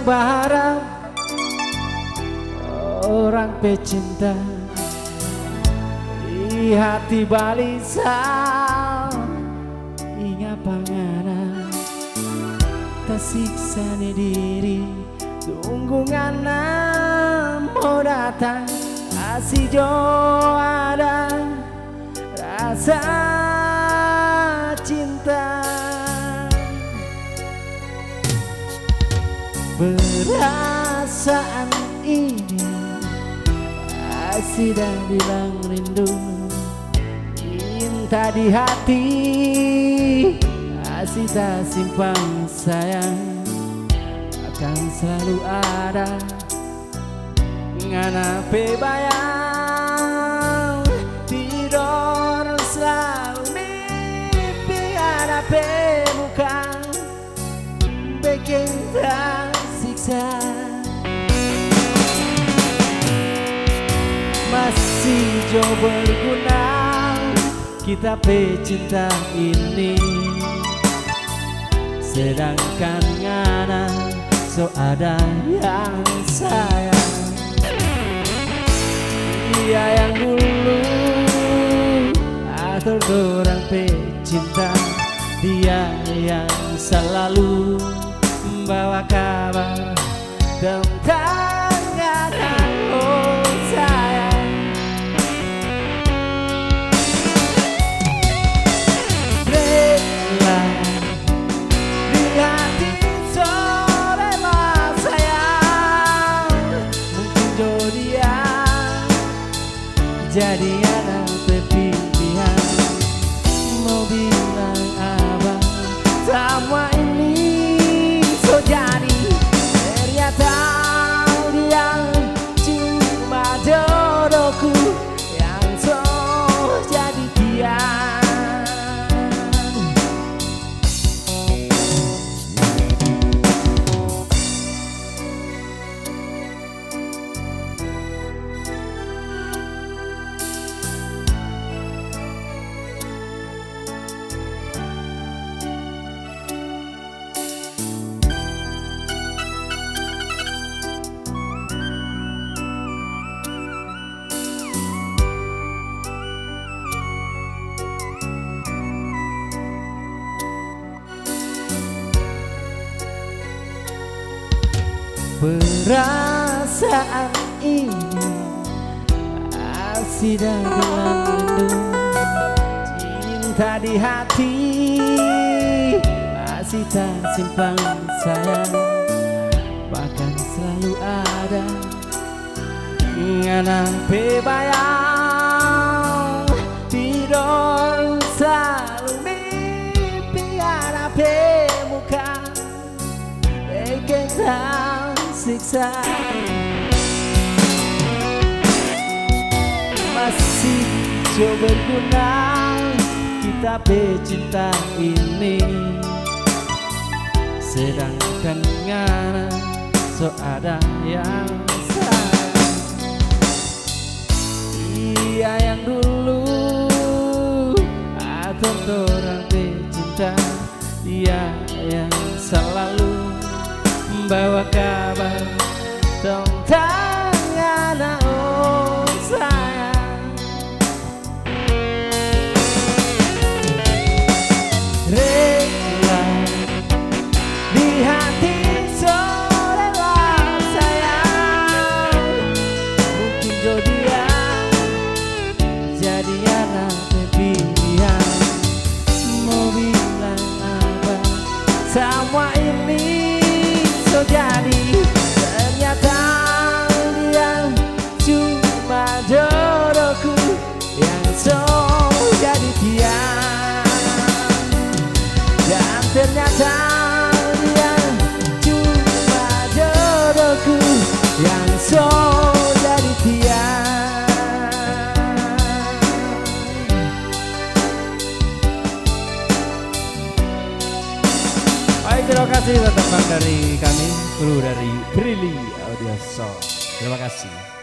berharap orang pecinta di hati balisau ingat panganan tersiksa ni diri tunggu ngana mau datang asih jo ada rasa cinta perasaan ini masih dah bilang rindu cinta di hati masih tak simpan sayang akan selalu ada ngana pe bayang tidur selalu mimpi ada pe bukan bikin tersiksa masih jauh berguna kita pecinta ini sedangkan ngana so ada yang sayang dia yang dulu atau orang pecinta dia yang selalu membawa kabar tentang ngana oh sayang rela di hati sore mas sayang mungkin jo dia jadi anak pilihan mau bilang apa semua ini so jadi ternyata dia cuma jodohku yang so jadi dia perasaan ini masih dalam rindu cinta di hati masih tak simpan sayang bahkan selalu ada ngana pe bayang tidur selalu mimpi ada pe muka bikin siksa masih jauh berguna kita pecinta ini sedangkan ngana so ada yang sayang dia yang dulu atau orang pecinta dia yang selalu membawa kabar tentang ngana oh sayang rela di hati sore sayang mungkin jo dia jadi anak pilihan mau bilang apa semua ini so jadi ternyata dia cuma jodohku yang so jadi dia dan ternyata dia cuma jodohku yang so jadi dia. Baik, terima kasih tentang dari kami, kru dari Brili Audio Show. Terima kasih.